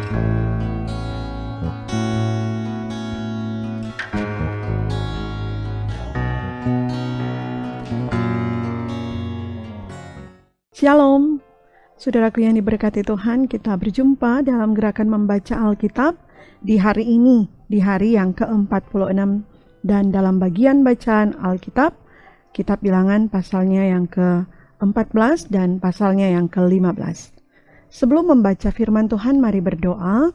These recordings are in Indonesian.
Shalom, saudaraku yang diberkati Tuhan, kita berjumpa dalam gerakan membaca Alkitab di hari ini, di hari yang ke-46, dan dalam bagian bacaan Alkitab, kitab Bilangan pasalnya yang ke-14 dan pasalnya yang ke-15. Sebelum membaca firman Tuhan, mari berdoa.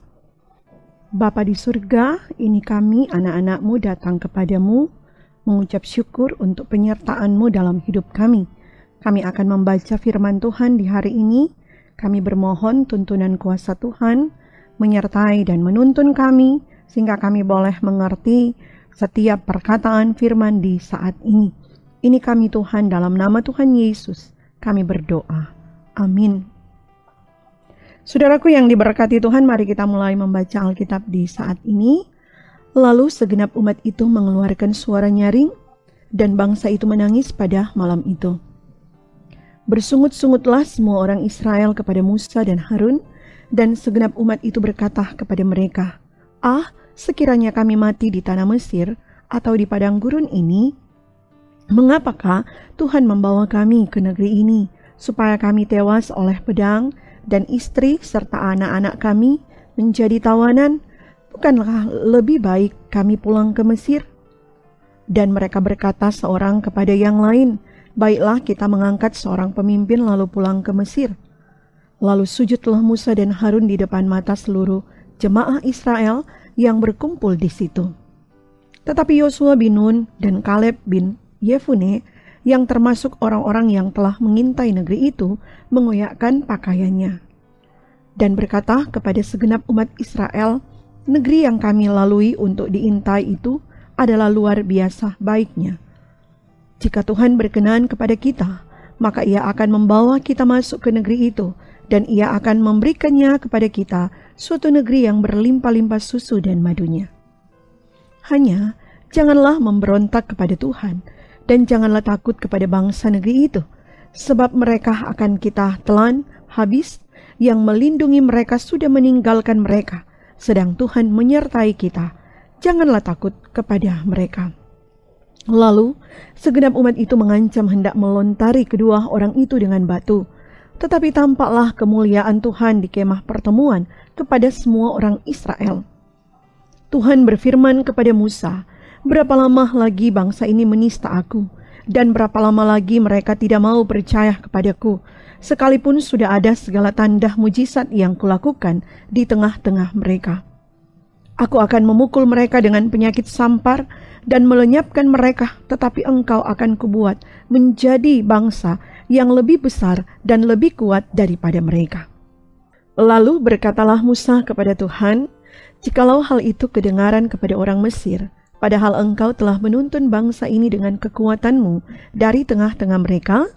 Bapa di surga, ini kami anak-anak-Mu datang kepadamu, mengucap syukur untuk penyertaan-Mu dalam hidup kami. Kami akan membaca firman Tuhan di hari ini. Kami bermohon tuntunan kuasa Tuhan menyertai dan menuntun kami, sehingga kami boleh mengerti setiap perkataan firman di saat ini. Ini kami Tuhan, dalam nama Tuhan Yesus, kami berdoa. Amin. Saudaraku yang diberkati Tuhan, mari kita mulai membaca Alkitab di saat ini. Lalu segenap umat itu mengeluarkan suara nyaring, dan bangsa itu menangis pada malam itu. Bersungut-sungutlah semua orang Israel kepada Musa dan Harun, dan segenap umat itu berkata kepada mereka, sekiranya kami mati di tanah Mesir atau di padang gurun ini, mengapakah Tuhan membawa kami ke negeri ini, supaya kami tewas oleh pedang, dan istri serta anak-anak kami menjadi tawanan? Bukankah lebih baik kami pulang ke Mesir? Dan mereka berkata seorang kepada yang lain, baiklah kita mengangkat seorang pemimpin lalu pulang ke Mesir. Lalu sujudlah Musa dan Harun di depan mata seluruh jemaah Israel yang berkumpul di situ. Tetapi Yosua bin Nun dan Kaleb bin Yefune, yang termasuk orang-orang yang telah mengintai negeri itu, mengoyakkan pakaiannya dan berkata kepada segenap umat Israel, negeri yang kami lalui untuk diintai itu adalah luar biasa baiknya. Jika Tuhan berkenan kepada kita, maka Ia akan membawa kita masuk ke negeri itu, dan Ia akan memberikannya kepada kita suatu negeri yang berlimpah-limpah susu dan madunya. Hanya janganlah memberontak kepada Tuhan, dan janganlah takut kepada bangsa negeri itu, sebab mereka akan kita telan habis, yang melindungi mereka sudah meninggalkan mereka, sedang Tuhan menyertai kita. Janganlah takut kepada mereka. Lalu segenap umat itu mengancam hendak melontari kedua orang itu dengan batu. Tetapi tampaklah kemuliaan Tuhan di kemah pertemuan kepada semua orang Israel. Tuhan berfirman kepada Musa, berapa lama lagi bangsa ini menista aku, dan berapa lama lagi mereka tidak mau percaya kepadaku, sekalipun sudah ada segala tanda mujizat yang kulakukan di tengah-tengah mereka. Aku akan memukul mereka dengan penyakit sampar dan melenyapkan mereka, tetapi engkau akan kubuat menjadi bangsa yang lebih besar dan lebih kuat daripada mereka. Lalu berkatalah Musa kepada Tuhan, jikalau hal itu kedengaran kepada orang Mesir, padahal engkau telah menuntun bangsa ini dengan kekuatanmu dari tengah-tengah mereka,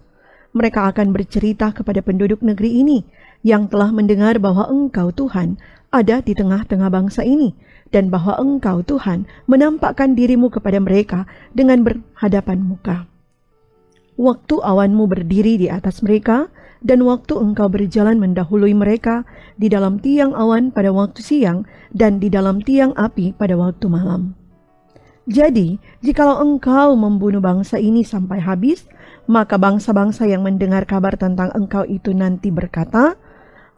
mereka akan bercerita kepada penduduk negeri ini yang telah mendengar bahwa engkau Tuhan ada di tengah-tengah bangsa ini, dan bahwa engkau Tuhan menampakkan dirimu kepada mereka dengan berhadapan muka. Waktu awanmu berdiri di atas mereka, dan waktu engkau berjalan mendahului mereka di dalam tiang awan pada waktu siang, dan di dalam tiang api pada waktu malam. Jadi, jikalau engkau membunuh bangsa ini sampai habis, maka bangsa-bangsa yang mendengar kabar tentang engkau itu nanti berkata,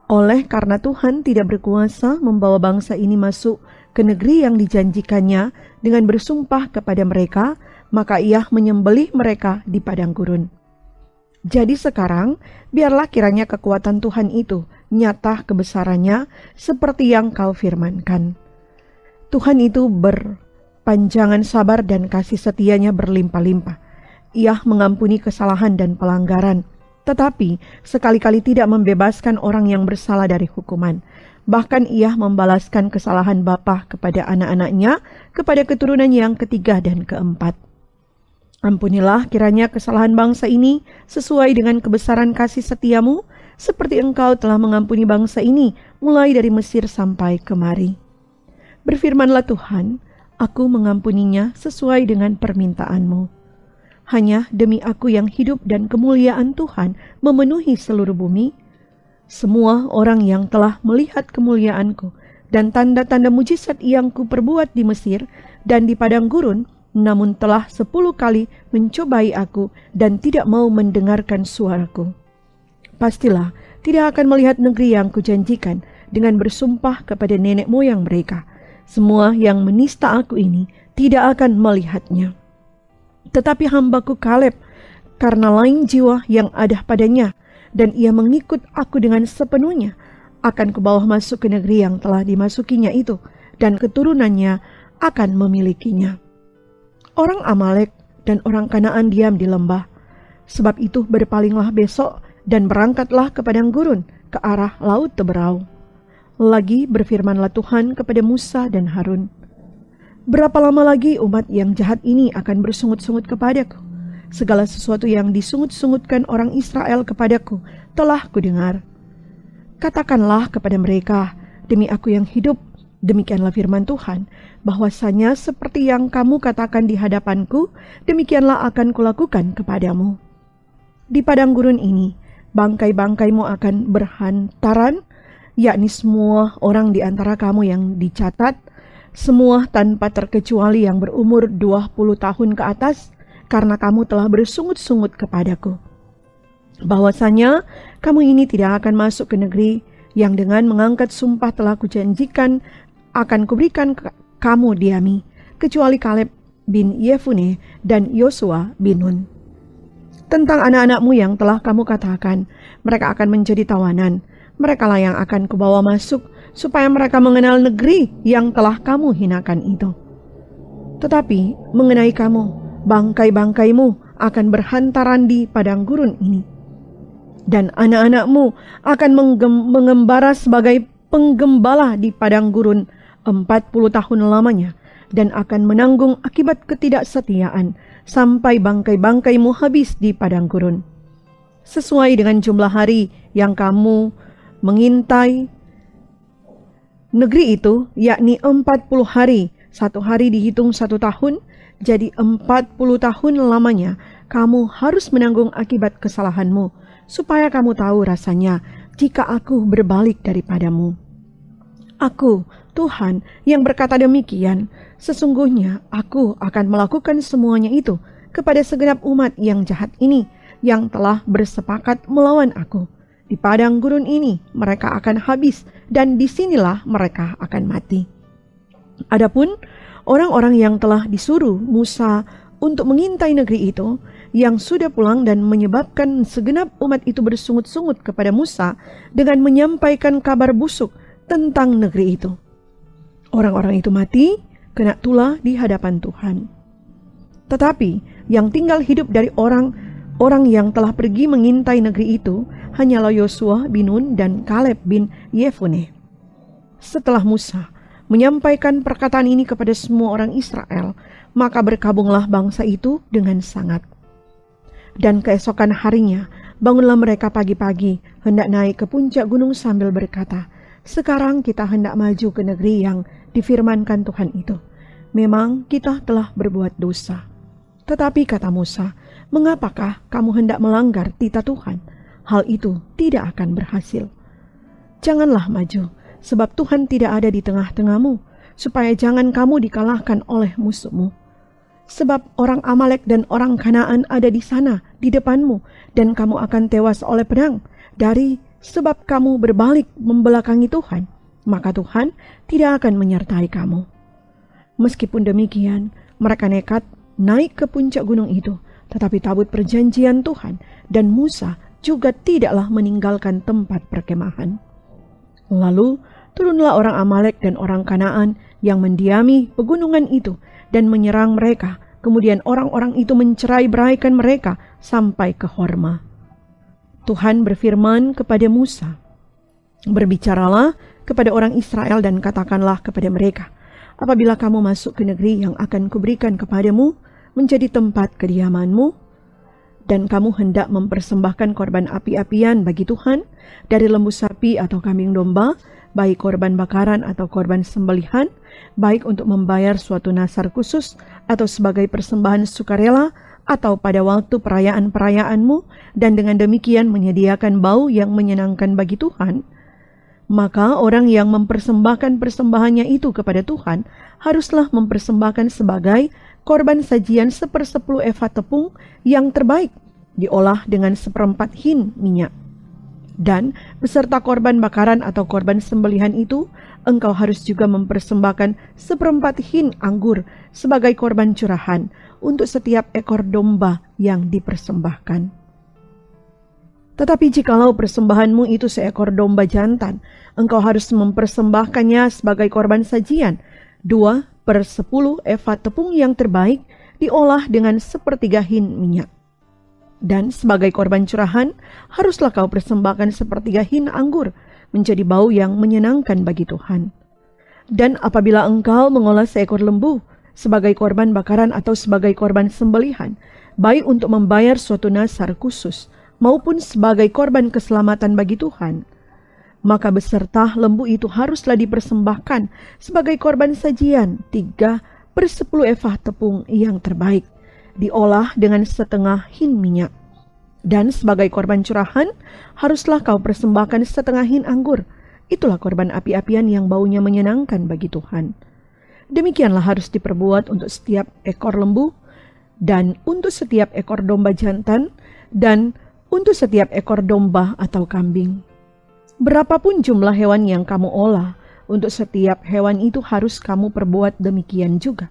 oleh karena Tuhan tidak berkuasa membawa bangsa ini masuk ke negeri yang dijanjikannya dengan bersumpah kepada mereka, maka Ia menyembelih mereka di padang gurun. Jadi sekarang, biarlah kiranya kekuatan Tuhan itu nyata kebesarannya seperti yang kau firmankan. Tuhan itu berpanjangan sabar dan kasih setianya berlimpah-limpah. Ia mengampuni kesalahan dan pelanggaran, tetapi sekali-kali tidak membebaskan orang yang bersalah dari hukuman. Bahkan Ia membalaskan kesalahan bapa kepada anak-anaknya, kepada keturunan yang ketiga dan keempat. Ampunilah kiranya kesalahan bangsa ini sesuai dengan kebesaran kasih setiamu, seperti engkau telah mengampuni bangsa ini mulai dari Mesir sampai kemari. Berfirmanlah Tuhan, aku mengampuninya sesuai dengan permintaanmu. Hanya demi aku yang hidup dan kemuliaan Tuhan memenuhi seluruh bumi, semua orang yang telah melihat kemuliaanku dan tanda-tanda mujizat yang kuperbuat di Mesir dan di padang gurun, namun telah 10 kali mencobai aku dan tidak mau mendengarkan suaraku. Pastilah tidak akan melihat negeri yang kujanjikan dengan bersumpah kepada nenek moyang mereka. Semua yang menista aku ini tidak akan melihatnya. Tetapi hambaku Kaleb, karena lain jiwa yang ada padanya, dan ia mengikut aku dengan sepenuhnya, akan kubawa masuk ke negeri yang telah dimasukinya itu, dan keturunannya akan memilikinya. Orang Amalek dan orang Kanaan diam di lembah. Sebab itu berpalinglah besok dan berangkatlah ke padang gurun, ke arah laut Teberau. Lagi berfirmanlah Tuhan kepada Musa dan Harun, berapa lama lagi umat yang jahat ini akan bersungut-sungut kepadaku? Segala sesuatu yang disungut-sungutkan orang Israel kepadaku telah kudengar. Katakanlah kepada mereka, demi aku yang hidup, demikianlah firman Tuhan, bahwasanya seperti yang kamu katakan di hadapanku, demikianlah akan kulakukan kepadamu. Di padang gurun ini, bangkai-bangkaimu akan berhantaran, yakni semua orang di antara kamu yang dicatat, semua tanpa terkecuali yang berumur 20 tahun ke atas, karena kamu telah bersungut-sungut kepadaku. Bahwasanya kamu ini tidak akan masuk ke negeri yang dengan mengangkat sumpah telah kujanjikan akan kuberikan kamu diami, kecuali Kaleb bin Yefune dan Yosua bin Nun. Tentang anak-anakmu yang telah kamu katakan, mereka akan menjadi tawanan, merekalah yang akan kubawa masuk, supaya mereka mengenal negeri yang telah kamu hinakan itu. Tetapi mengenai kamu, bangkai-bangkaimu akan berhantaran di padang gurun ini. Dan anak-anakmu akan mengembara sebagai penggembala di padang gurun 40 tahun lamanya, dan akan menanggung akibat ketidaksetiaan sampai bangkai-bangkaimu habis di padang gurun. Sesuai dengan jumlah hari yang kamu mengintai negeri itu, yakni 40 hari, 1 hari dihitung 1 tahun, jadi 40 tahun lamanya kamu harus menanggung akibat kesalahanmu, supaya kamu tahu rasanya jika aku berbalik daripadamu. Aku, Tuhan, yang berkata demikian, sesungguhnya aku akan melakukan semuanya itu kepada segenap umat yang jahat ini, yang telah bersepakat melawan aku. Di padang gurun ini mereka akan habis, dan disinilah mereka akan mati. Adapun orang-orang yang telah disuruh Musa untuk mengintai negeri itu, yang sudah pulang dan menyebabkan segenap umat itu bersungut-sungut kepada Musa dengan menyampaikan kabar busuk tentang negeri itu. Orang-orang itu mati, kena tulah di hadapan Tuhan. Tetapi yang tinggal hidup dari orang yang telah pergi mengintai negeri itu hanyalah Yosua bin Nun dan Kaleb bin Yefune. Setelah Musa menyampaikan perkataan ini kepada semua orang Israel, maka berkabunglah bangsa itu dengan sangat. Dan keesokan harinya bangunlah mereka pagi-pagi, hendak naik ke puncak gunung sambil berkata, sekarang kita hendak maju ke negeri yang difirmankan Tuhan itu. Memang kita telah berbuat dosa. Tetapi kata Musa, mengapakah kamu hendak melanggar titah Tuhan? Hal itu tidak akan berhasil. Janganlah maju, sebab Tuhan tidak ada di tengah-tengahmu, supaya jangan kamu dikalahkan oleh musuhmu. Sebab orang Amalek dan orang Kanaan ada di sana, di depanmu, dan kamu akan tewas oleh pedang. Sebab kamu berbalik membelakangi Tuhan, maka Tuhan tidak akan menyertai kamu. Meskipun demikian, mereka nekat naik ke puncak gunung itu, tetapi tabut perjanjian Tuhan dan Musa juga tidaklah meninggalkan tempat perkemahan. Lalu turunlah orang Amalek dan orang Kanaan yang mendiami pegunungan itu dan menyerang mereka. Kemudian orang-orang itu mencerai-beraikan mereka sampai ke Horma. Tuhan berfirman kepada Musa, berbicaralah kepada orang Israel dan katakanlah kepada mereka, apabila kamu masuk ke negeri yang akan kuberikan kepadamu menjadi tempat kediamanmu, dan kamu hendak mempersembahkan korban api-apian bagi Tuhan dari lembu sapi atau kambing domba, baik korban bakaran atau korban sembelihan, baik untuk membayar suatu nasar khusus atau sebagai persembahan sukarela atau pada waktu perayaan-perayaanmu, dan dengan demikian menyediakan bau yang menyenangkan bagi Tuhan, Maka orang yang mempersembahkan persembahannya itu kepada Tuhan haruslah mempersembahkan sebagai korban sajian 1/10 efa tepung yang terbaik, diolah dengan 1/4 hin minyak. Dan beserta korban bakaran atau korban sembelihan itu, engkau harus juga mempersembahkan 1/4 hin anggur sebagai korban curahan untuk setiap ekor domba yang dipersembahkan. Tetapi jikalau persembahanmu itu seekor domba jantan, engkau harus mempersembahkannya sebagai korban sajian 2/10 efa tepung yang terbaik, diolah dengan 1/3 hin minyak. Dan sebagai korban curahan, haruslah kau persembahkan 1/3 hin anggur, menjadi bau yang menyenangkan bagi Tuhan. Dan apabila engkau mengolah seekor lembu sebagai korban bakaran atau sebagai korban sembelihan, baik untuk membayar suatu nazar khusus, maupun sebagai korban keselamatan bagi Tuhan, maka beserta lembu itu haruslah dipersembahkan sebagai korban sajian 3/10 efa tepung yang terbaik, diolah dengan 1/2 hin minyak. Dan sebagai korban curahan, haruslah kau persembahkan 1/2 hin anggur. Itulah korban api-apian yang baunya menyenangkan bagi Tuhan. Demikianlah harus diperbuat untuk setiap ekor lembu, dan untuk setiap ekor domba jantan, dan untuk setiap ekor domba atau kambing. Berapapun jumlah hewan yang kamu olah, untuk setiap hewan itu harus kamu perbuat demikian juga.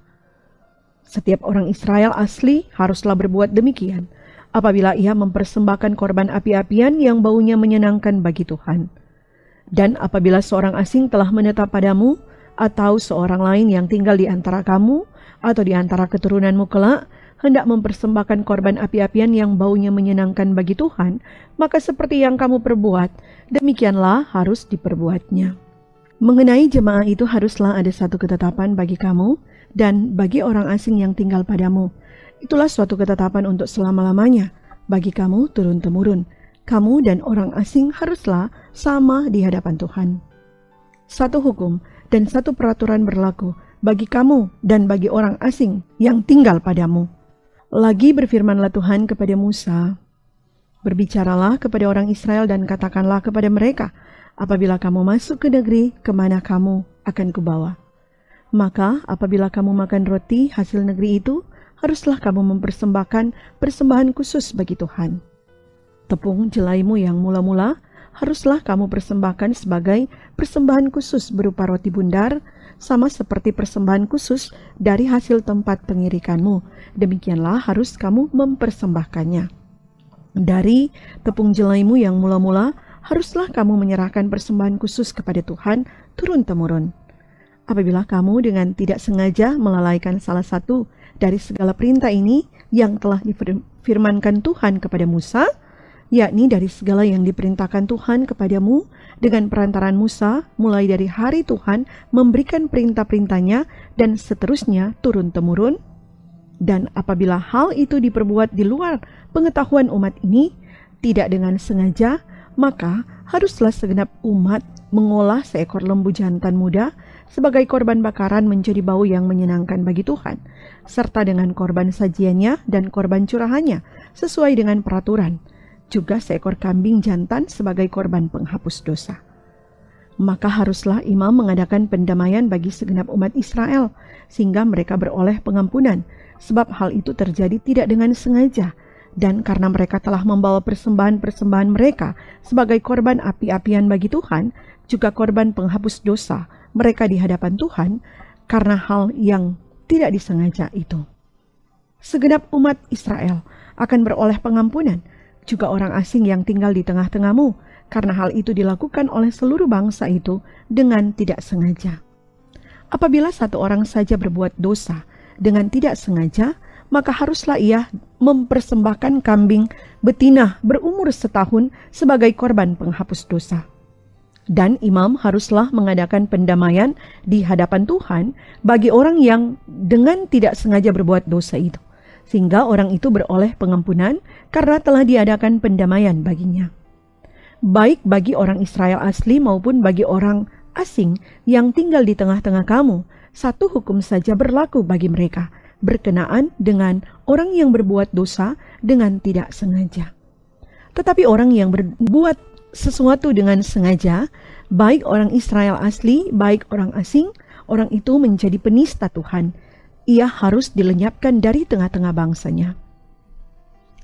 Setiap orang Israel asli haruslah berbuat demikian apabila ia mempersembahkan korban api-apian yang baunya menyenangkan bagi Tuhan. Dan apabila seorang asing telah menetap padamu, atau seorang lain yang tinggal di antara kamu atau di antara keturunanmu kelak, hendak mempersembahkan korban api-apian yang baunya menyenangkan bagi Tuhan, maka seperti yang kamu perbuat, demikianlah harus diperbuatnya. Mengenai jemaah itu haruslah ada satu ketetapan bagi kamu dan bagi orang asing yang tinggal padamu. Itulah suatu ketetapan untuk selama-lamanya, bagi kamu turun-temurun. Kamu dan orang asing haruslah sama di hadapan Tuhan. Satu hukum dan satu peraturan berlaku bagi kamu dan bagi orang asing yang tinggal padamu. Lagi berfirmanlah Tuhan kepada Musa, berbicaralah kepada orang Israel dan katakanlah kepada mereka, apabila kamu masuk ke negeri kemana kamu akan kubawa. Maka apabila kamu makan roti hasil negeri itu, haruslah kamu mempersembahkan persembahan khusus bagi Tuhan. Tepung jelaimu yang mula-mula haruslah kamu persembahkan sebagai persembahan khusus berupa roti bundar, sama seperti persembahan khusus dari hasil tempat pengirikanmu. Demikianlah harus kamu mempersembahkannya. Dari tepung jelaimu yang mula-mula, haruslah kamu menyerahkan persembahan khusus kepada Tuhan turun-temurun. Apabila kamu dengan tidak sengaja melalaikan salah satu dari segala perintah ini yang telah difirmankan Tuhan kepada Musa, yakni dari segala yang diperintahkan Tuhan kepadamu dengan perantaran Musa, mulai dari hari Tuhan memberikan perintah-perintahnya dan seterusnya turun-temurun. Dan apabila hal itu diperbuat di luar pengetahuan umat ini, tidak dengan sengaja, maka haruslah segenap umat mengolah seekor lembu jantan muda sebagai korban bakaran menjadi bau yang menyenangkan bagi Tuhan, serta dengan korban sajiannya dan korban curahannya sesuai dengan peraturan, juga seekor kambing jantan sebagai korban penghapus dosa. Maka haruslah imam mengadakan pendamaian bagi segenap umat Israel, sehingga mereka beroleh pengampunan, sebab hal itu terjadi tidak dengan sengaja, dan karena mereka telah membawa persembahan-persembahan mereka sebagai korban api-apian bagi Tuhan, juga korban penghapus dosa mereka di hadapan Tuhan, karena hal yang tidak disengaja itu. Segenap umat Israel akan beroleh pengampunan, juga orang asing yang tinggal di tengah-tengahmu, karena hal itu dilakukan oleh seluruh bangsa itu dengan tidak sengaja. Apabila satu orang saja berbuat dosa dengan tidak sengaja, maka haruslah ia mempersembahkan kambing betina berumur setahun sebagai korban penghapus dosa. Dan imam haruslah mengadakan pendamaian di hadapan Tuhan bagi orang yang dengan tidak sengaja berbuat dosa itu, sehingga orang itu beroleh pengampunan karena telah diadakan pendamaian baginya. Baik bagi orang Israel asli maupun bagi orang asing yang tinggal di tengah-tengah kamu, satu hukum saja berlaku bagi mereka, berkenaan dengan orang yang berbuat dosa dengan tidak sengaja. Tetapi orang yang berbuat sesuatu dengan sengaja, baik orang Israel asli, baik orang asing, orang itu menjadi penista Tuhan. Ia harus dilenyapkan dari tengah-tengah bangsanya.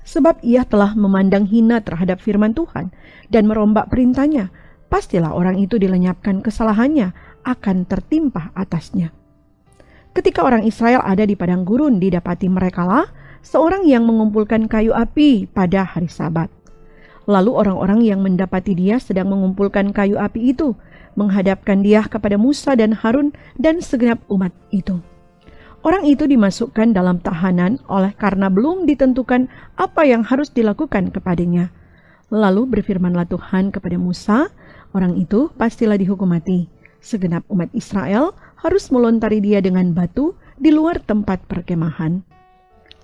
Sebab ia telah memandang hina terhadap firman Tuhan dan merombak perintahnya, pastilah orang itu dilenyapkan, kesalahannya akan tertimpa atasnya. Ketika orang Israel ada di padang gurun, didapati merekalah seorang yang mengumpulkan kayu api pada hari Sabat. Lalu orang-orang yang mendapati dia sedang mengumpulkan kayu api itu menghadapkan dia kepada Musa dan Harun dan segenap umat itu. Orang itu dimasukkan dalam tahanan oleh karena belum ditentukan apa yang harus dilakukan kepadanya. Lalu berfirmanlah Tuhan kepada Musa, orang itu pastilah dihukum mati. Segenap umat Israel harus melontari dia dengan batu di luar tempat perkemahan.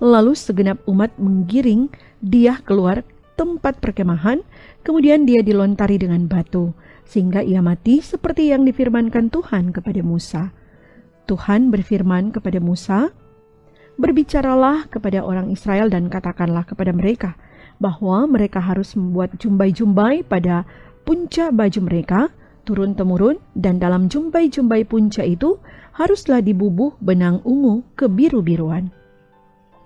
Lalu segenap umat menggiring dia keluar tempat perkemahan, kemudian dia dilontari dengan batu, sehingga ia mati seperti yang difirmankan Tuhan kepada Musa. Tuhan berfirman kepada Musa, "Berbicaralah kepada orang Israel dan katakanlah kepada mereka bahwa mereka harus membuat jumbai-jumbai pada punca baju mereka, turun-temurun, dan dalam jumbai-jumbai punca itu haruslah dibubuh benang ungu kebiru-biruan.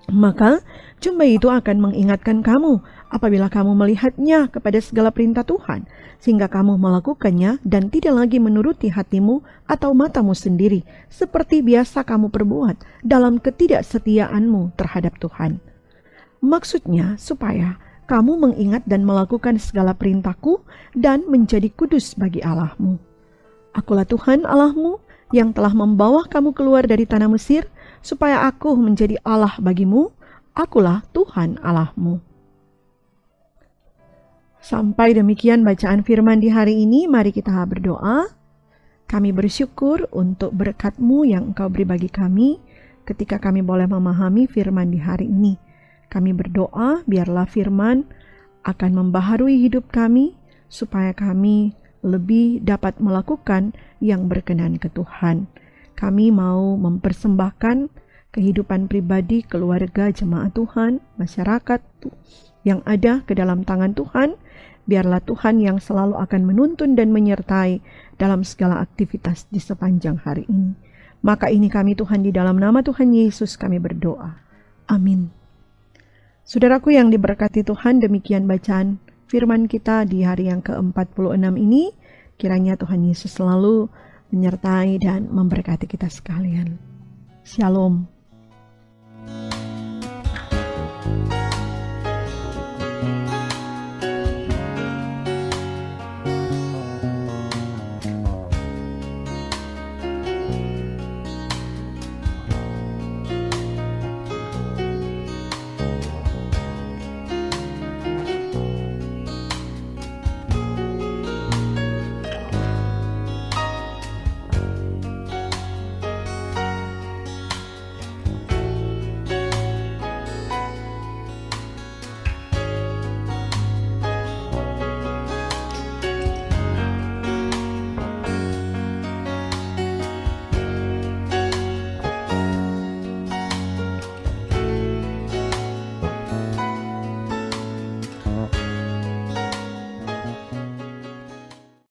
Maka jumbai itu akan mengingatkan kamu apabila kamu melihatnya kepada segala perintah Tuhan, sehingga kamu melakukannya dan tidak lagi menuruti hatimu atau matamu sendiri, seperti biasa kamu perbuat dalam ketidaksetiaanmu terhadap Tuhan. Maksudnya supaya kamu mengingat dan melakukan segala perintahku dan menjadi kudus bagi Allahmu. Akulah Tuhan Allahmu yang telah membawa kamu keluar dari tanah Mesir, supaya aku menjadi Allah bagimu. Akulah Tuhan Allahmu." Sampai demikian bacaan firman di hari ini. Mari kita berdoa. Kami bersyukur untuk berkat-Mu yang Engkau beri bagi kami ketika kami boleh memahami firman di hari ini. Kami berdoa biarlah firman akan membaharui hidup kami, supaya kami lebih dapat melakukan yang berkenan ke Tuhan. Kami mau mempersembahkan kehidupan pribadi, keluarga, jemaat Tuhan, masyarakat yang ada ke dalam tangan Tuhan. Biarlah Tuhan yang selalu akan menuntun dan menyertai dalam segala aktivitas di sepanjang hari ini. Maka ini kami Tuhan, di dalam nama Tuhan Yesus kami berdoa. Amin. Saudaraku yang diberkati Tuhan, demikian bacaan firman kita di hari yang ke-46 ini. Kiranya Tuhan Yesus selalu menyertai dan memberkati kita sekalian. Shalom.